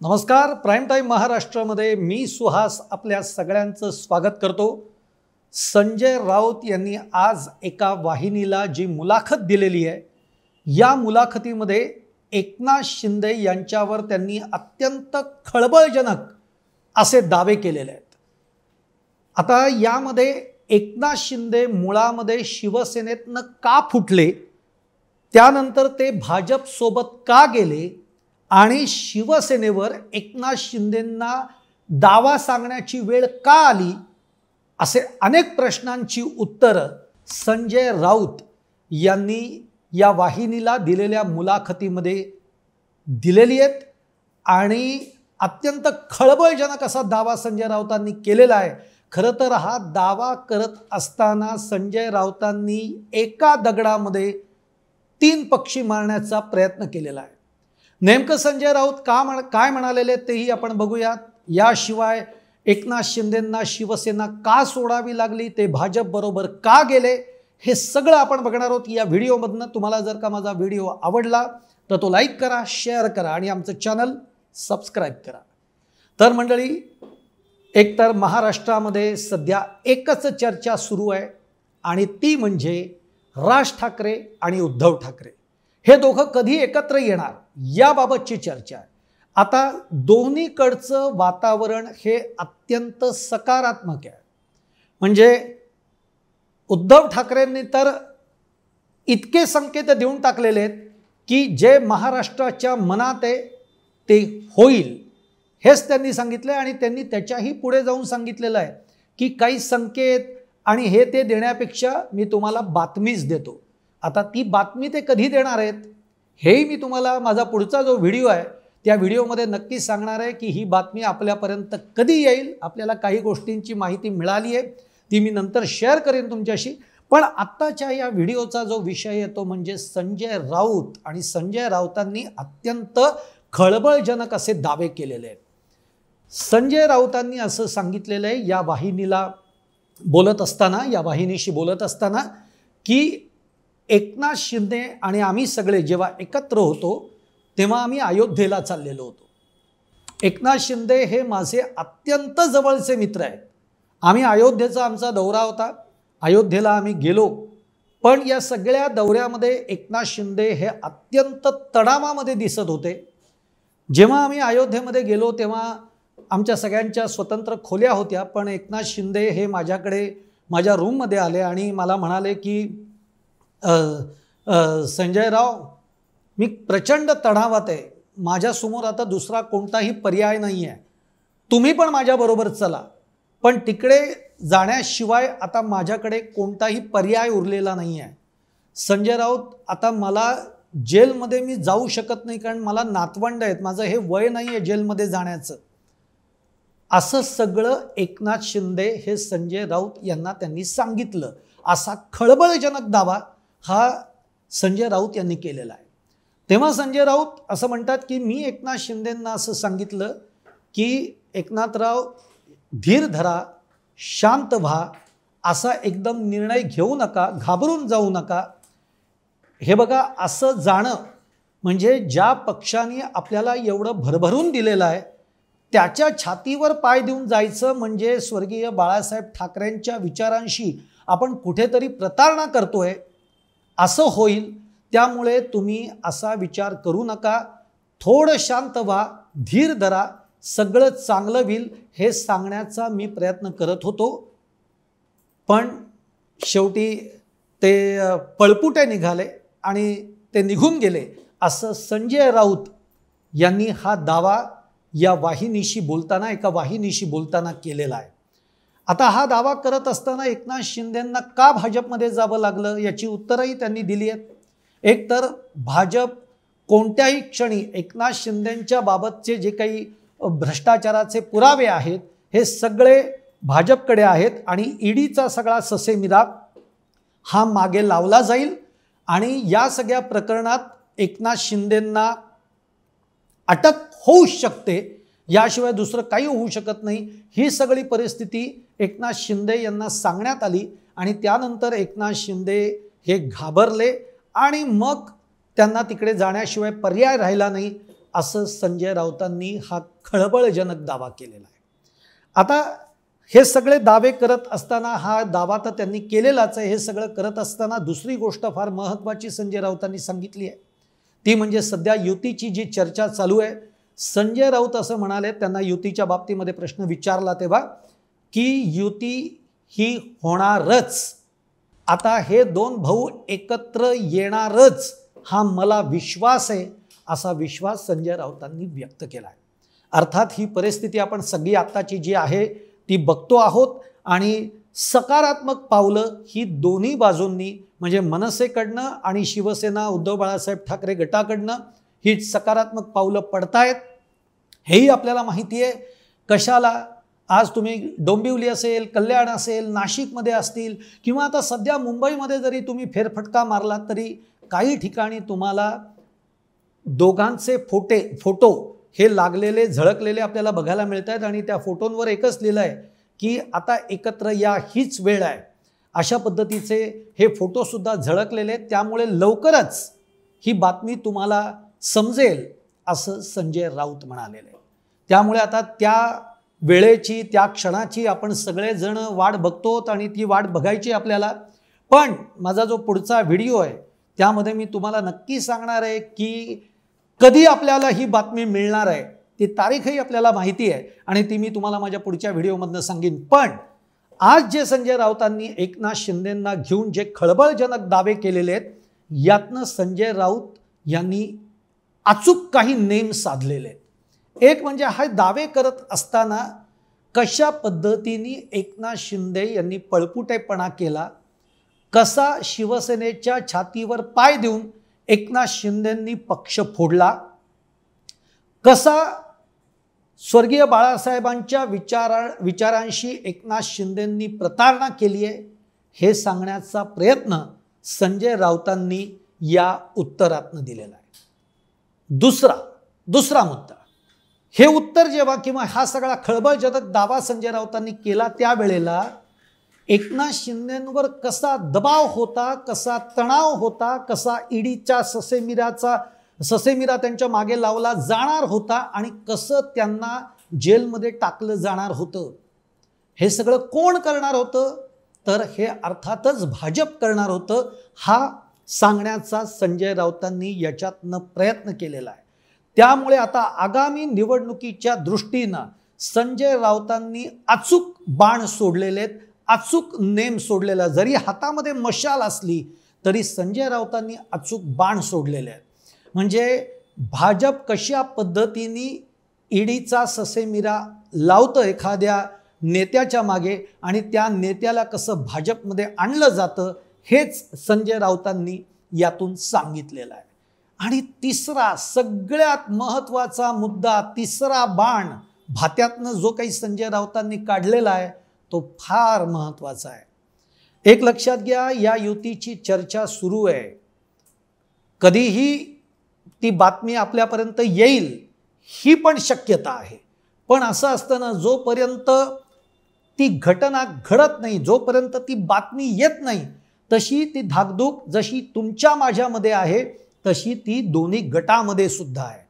नमस्कार. Prime time महाराष्ट्रामध्ये मी सुहास आपल्या सगळ्यांचं स्वागत करतो. संजय राऊत यांनी आज एका वाहिनीला जी मुलाखत दिलेली आहे, या मुलाखतीमध्ये एकनाथ शिंदे यांच्यावर त्यांनी अत्यंत खळबळजनक असे दावे केलेले आहेत. आता यामध्ये एकनाथ शिंदे मुळामध्ये शिवसेनेतनं का फुटले, त्यानंतर ते भाजपसोबत का गेले आणि शिवसेनेवर एकनाथ शिंदेंना दावा सांगण्याची वेळ का आली, असे अनेक प्रश्नांची उत्तरं संजय राऊत यांनी या वाहिनीला दिलेल्या मुलाखतीमध्ये दिलेली आहेत. आणि अत्यंत खळबळजनक असा दावा संजय राऊतांनी केलेला आहे. खरं तर हा दावा करत असताना संजय राऊतांनी एका दगडामध्ये 3 पक्षी मारण्याचा प्रयत्न केलेला आहे. नेमकं संजय राऊत काय म्हणालेले तेही आपण बघूयात. याशिवाय एकनाथ शिंदेंना शिवसेना का सोडावी लागली, ते भाजप बरोबर का गेले, हे सगळं आपण बघणार आहोत या व्हिडिओमधनं. तुम्हाला जर का माझा व्हिडिओ आवडला तर तो लाईक करा, शेअर करा आणि आमचं चॅनल सबस्क्राईब करा. तर मंडळी, एकतर महाराष्ट्रामध्ये सध्या एकच चर्चा सुरू आहे आणि ती म्हणजे राज ठाकरे आणि उद्धव ठाकरे हे दोघं कधी एकत्र येणार याबाबतची चर्चा आहे. आता दोन्हीकडचं वातावरण हे अत्यंत सकारात्मक आहे. म्हणजे उद्धव ठाकरेंनी तर इतके संकेत देऊन टाकलेले आहेत की जे महाराष्ट्राच्या मनात आहे ते होईल, हेच त्यांनी सांगितलं. आणि त्यांनी त्याच्याही पुढे जाऊन सांगितलेलं आहे की काही संकेत आणि हे ते देण्यापेक्षा मी तुम्हाला बातमीच देतो. आता ती बातमी ते कधी देणार आहेत हेही मी तुम्हाला माझा पुढचा जो व्हिडिओ आहे त्या व्हिडिओमध्ये नक्की सांगणार आहे की ही बातमी आपल्यापर्यंत कधी येईल. आपल्याला काही गोष्टींची माहिती मिळाली आहे, ती मी नंतर शेअर करेन तुमच्याशी. पण आत्ताच्या या व्हिडिओचा जो विषय आहे तो म्हणजे संजय राऊत. आणि संजय राऊतांनी अत्यंत खळबळजनक असे दावे केलेले आहेत. संजय राऊतांनी असं सांगितलेलं आहे या वाहिनीला बोलत असताना, या वाहिनीशी बोलत असताना, की एकनाथ शिंदे आणि आम्ही सगळे जेव्हा एकत्र होतो तेव्हा आम्ही अयोध्येला चाललेलो होतो. एकनाथ शिंदे हे माझे अत्यंत जवळचे मित्र आहेत. आम्ही अयोध्येचा आमचा दौरा होता, अयोध्येला आम्ही गेलो. पण या सगळ्या दौऱ्यामध्ये एकनाथ शिंदे हे अत्यंत तणावामध्ये दिसत होते. जेव्हा आम्ही अयोध्येमध्ये गेलो तेव्हा आमच्या सगळ्यांच्या स्वतंत्र खोल्या होत्या, पण एकनाथ शिंदे हे माझ्याकडे माझ्या रूममध्ये आले आणि मला म्हणाले की संजय राव, मी प्रचंड तणावात आहे, माझ्यासमोर आता दुसरा कोणताही पर्याय नाही आहे, तुम्ही पण माझ्याबरोबर चला. पण तिकडे जाण्याशिवाय आता माझ्याकडे कोणताही पर्याय उरलेला नाही आहे. संजय राऊत, आता मला जेलमध्ये मी जाऊ शकत नाही कारण मला नातवंड आहेत, माझं हे वय नाही आहे जेलमध्ये जाण्याचं. असं सगळं एकनाथ शिंदे हे संजय राऊत यांना त्यांनी सांगितलं. असा खळबळजनक दावा हा संजय राऊत यांनी केलेला आहे. तेव्हा संजय राऊत असं म्हणतात की मी एकनाथ शिंदेंना असं सांगितलं की एकनाथराव, धीर धरा, शांत व्हा, असा एकदम निर्णय घेऊ नका, घाबरून जाऊ नका. हे बघा, असं जाणं म्हणजे ज्या पक्षाने आपल्याला एवढं भरभरून दिलेलं आहे त्याच्या छातीवर पाय देऊन जायचं म्हणजे स्वर्गीय बाळासाहेब ठाकरेंच्या विचारांशी आपण कुठेतरी प्रतारणा करतोय असं होईल. त्यामुळे तुम्ही असा विचार करू नका, थोडं शांत व्हा, धीर धरा, सगळं चांगलं होईल, हे सांगण्याचा मी प्रयत्न करत होतो. पण शेवटी ते पळपुटे निघाले आणि ते निघून गेले, असं संजय राऊत यांनी हा दावा या वाहिनीशी बोलताना, एका वाहिनीशी बोलताना केलेला आहे. आता हा दावा करत असताना एकनाथ शिंदेंना का भाजपमध्ये जावं लागलं याची उत्तरही त्यांनी दिली आहेत. एक तर भाजप कोणत्याही क्षणी एकनाथ शिंदेंच्या बाबतचे जे काही भ्रष्टाचाराचे पुरावे आहेत हे सगळे भाजपकडे आहेत आणि ईडीचा सगळा ससेमिरा हा मागे लावला जाईल आणि या सगळ्या प्रकरणात एकनाथ शिंदेंना अटक होऊ शकते, याशिवाय दुसरं काही होऊ शकत नाही. ही सगळी परिस्थिती एकनाथ शिंदे यांना सांगण्यात आली आणि त्यानंतर एकनाथ शिंदे हे घाबरले आणि मग त्यांना तिकडे जाण्याशिवाय पर्याय राहिला नाही. असं संजय राऊतांनी हा खळबळजनक दावा केलेला आहे। आता हे सगळे दावे करत असताना, हा दावा तर त्यांनी केलेलाच आहे, हे सगळं करत असताना दुसरी गोष्ट फार महत्त्वाची संजय राऊतांनी सांगितली आहे, ती म्हणजे सध्या युतीची जी चर्चा चालू आहे। संजय राऊत असं म्हणाले, त्यांना युतीच्या बाबतीमध्ये प्रश्न विचारला तेव्हा, की युती ही होणारच, आता हे दोन भाऊ एकत्र येणारच, हा मला विश्वास आहे, असा विश्वास संजय राऊतांनी व्यक्त केला आहे। अर्थात ही परिस्थिती आपण सगळी आत्ताची जी आहे ती बघतो आहोत आणि सकारात्मक पावलं ही दोन्ही बाजूंनी, म्हणजे मनसेकडनं आणि शिवसेना उद्धव बाळासाहेब ठाकरे गटाकडनं ही सकारात्मक पावलं पडतायत, हेही आपल्याला माहिती आहे। कशाला, आज तुम्ही डोंबिवली असेल, कल्याण असेल, नाशिकमध्ये असतील, किंवा आता सध्या मुंबईमध्ये जरी तुम्ही फेरफटका मारलात तरी काही ठिकाणी तुम्हाला दोघांचे फोटो हे लागलेले, झळकलेले आपल्याला बघायला मिळत आहेत आणि त्या फोटोंवर एकच लिहिलं आहे की आता एकत्र या, हीच वेळ आहे, अशा पद्धतीचे हे फोटोसुद्धा झळकलेले आहेत। त्यामुळे लवकरच ही बातमी तुम्हाला समजेल, असं संजय राऊत म्हणालेले आहे। त्यामुळे आता त्या वेळेची, त्या क्षणाची आपण सगळेजण वाट बघतो आणि ती वाट बघायची आपल्याला। पण माझा जो पुढचा व्हिडिओ आहे त्यामध्ये मी तुम्हाला नक्की सांगणार आहे की कधी आपल्याला ही बातमी मिळणार आहे, ती तारीखही आपल्याला माहिती आहे आणि ती मी तुम्हाला माझ्या पुढच्या व्हिडिओमधनं सांगेन। पण आज जे संजय राऊतांनी एकनाथ शिंदेंना घेऊन जे खळबळजनक दावे केलेले आहेत, यातनं संजय राऊत यांनी अचूक काही नेम साधलेले आहेत। एक म्हणजे हा दावे करत असताना कशा पद्धतीने एकनाथ शिंदे यांनी पळपुटेपणा केला, कसा शिवसेनेच्या छातीवर पाय देऊन एकनाथ शिंदेंनी पक्ष फोडला, कसा स्वर्गीय बाळासाहेबांच्या विचारांशी एकनाथ शिंदेंनी प्रतारणा केली आहे, हे सांगण्याचा प्रयत्न संजय राऊतांनी या उत्तरातनं दिलेला आहे। दुसरा मुद्दा, हे उत्तर जेव्हा किंवा हा सगळा खळबळजनक दावा संजय राऊतांनी केला त्यावेळेला एकनाथ शिंदेंवर कसा दबाव होता, कसा तणाव होता, कसा ईडीच्या ससेमिरा त्यांच्या मागे लावला जाणार होता आणि कसं त्यांना जेलमध्ये टाकलं जाणार होतं, हे सगळं कोण करणार होतं, तर हे अर्थातच भाजप करणार होतं, हा सांगण्याचा संजय राऊतांनी याच्यातनं प्रयत्न केलेला आहे। त्यामुळे आता आगामी निवडणुकीच्या दृष्टीनं संजय राऊतांनी अचूक बाण सोडलेले आहेत, अचूक नेम सोडलेला, जरी हातामध्ये मशाल असली तरी संजय राऊतांनी अचूक बाण सोडलेले आहेत। म्हणजे भाजप कशा पद्धतीने ईडीचा ससेमिरा लावतं एखाद्या नेत्याच्या मागे आणि त्या नेत्याला कसं भाजपमध्ये आणलं जातं, हेच संजय राऊतांनी यातून सांगितलेलं आहे। आणि तिसरा सगळ्यात महत्त्वाचा मुद्दा, तिसरा बाण भात्यातनं जो काही संजय राऊतांनी काढलेला आहे तो फार महत्त्वाचा आहे। एक लक्षात घ्या, या युतीची चर्चा सुरू आहे, कधीही ती बातमी आपल्यापर्यंत येईल ही पण शक्यता आहे। पण असं असतं ना, जोपर्यंत ती घटना घडत नाही, जोपर्यंत ती बातमी येत नाही, तशी ती धाकधूक जशी तुमच्या माझ्यामध्ये आहे तशी ती दोन्ही गटामध्ये सुद्धा आहे।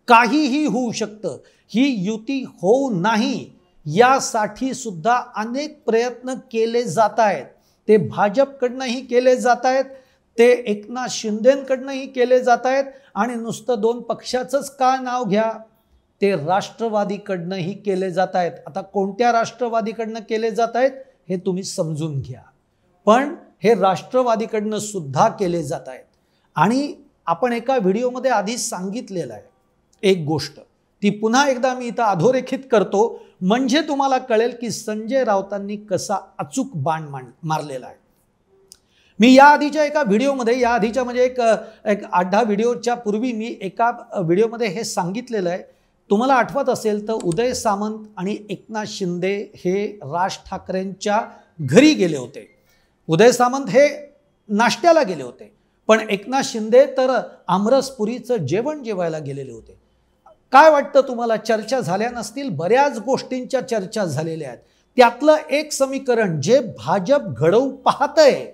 काहीही होऊ शकतं, ही युती होऊ नाही यासाठी सुद्धा अनेक प्रयत्न केले जात आहेत। ते भाजपकडनंही केले जात आहेत, ते एकनाथ शिंदेंकडनंही केले जात आहेत आणि नुसतं दोन पक्षाचंच का नाव घ्या, ते राष्ट्रवादीकडनंही केले जात आहेत। आता कोणत्या राष्ट्रवादीकडनं केले जात आहेत हे तुम्ही समजून घ्या, पण हे राष्ट्रवादीकडनं सुद्धा केले जात आहेत। आणि आपण एका व्हिडिओमध्ये आधीच सांगितलेलं आहे एक गोष्ट, ती पुन्हा एकदा मी इथं अधोरेखित करतो, म्हणजे तुम्हाला कळेल की संजय राऊतांनी कसा अचूक बाण मारलेला आहे। मी या आधीच्या एका व्हिडिओमध्ये, या आधीच्या म्हणजे एक 8-10 व्हिडिओच्या पूर्वी मी एका व्हिडिओमध्ये हे सांगितलेलं आहे, तुम्हाला आठवत असेल तर उदय सामंत आणि एकनाथ शिंदे हे राज ठाकरेंच्या घरी गेले होते। उदय सामंत हे नाश्त्याला गेले होते, पण एकनाथ शिंदे तर आमरसपुरीचं जेवण जेवायला गेलेले होते। काय वाटतं तुम्हाला, चर्चा झाल्या नसतील, बऱ्याच गोष्टींच्या चर्चा झालेल्या आहेत। त्यातलं एक समीकरण जे भाजप घडवू पाहतंय,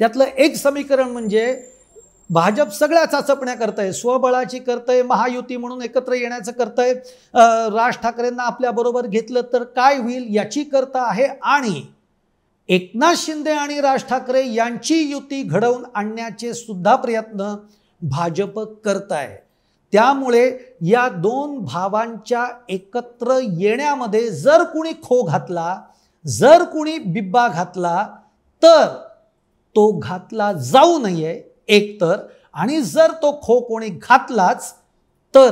त्यातलं एक समीकरण म्हणजे भाजप सगळ्या चाचपण्या करतंय, स्वबळाची करतंय, महायुती म्हणून एकत्र येण्याचं करतंय, राज ठाकरेंना आपल्याबरोबर घेतलं तर काय होईल याची करता आहे, आणि एकनाथ शिंदे आणि राज ठाकरे यांची युती घडवून आणण्याचे सुद्धा प्रयत्न भाजप करत आहे। त्यामुळे या दोन भावांच्या एकत्र येण्यामध्ये जर कुणी खो घातला, जर कुणी बिब्बा घातला तर तो घातला जाऊ नये एकतर, आणि जर तो खो कोणी घातलाच तर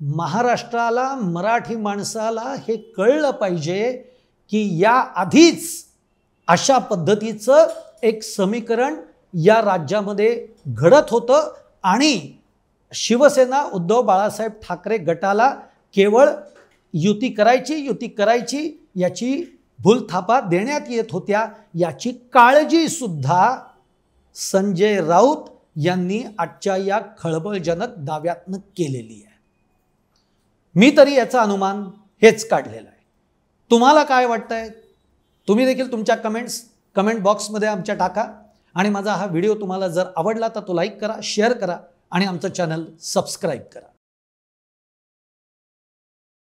महाराष्ट्राला, मराठी माणसाला हे कळलं पाहिजे की या आधीच अशा पद्धतीचं एक समीकरण या राज्यामध्ये घडत होतं आणि शिवसेना उद्धव बाळासाहेब ठाकरे गटाला केवळ युती करायची याची भूलथापा देण्यात येत होत्या, याची काळजी सुद्धा संजय राऊत यांनी आजच्या या खळबळजनक दाव्यातनं केलेली आहे। मी तरी याचा अनुमान हेच काढलेला आहे। तुम्हाला काय वाटतंय? तुम्ही देखील तुमच्या कमेंट बॉक्समध्ये आमच्या टाका, आणि माझा हा व्हिडिओ तुम्हाला जर आवडला तर तो लाईक करा, शेअर करा आणि आमचं चॅनल सबस्क्राईब करा।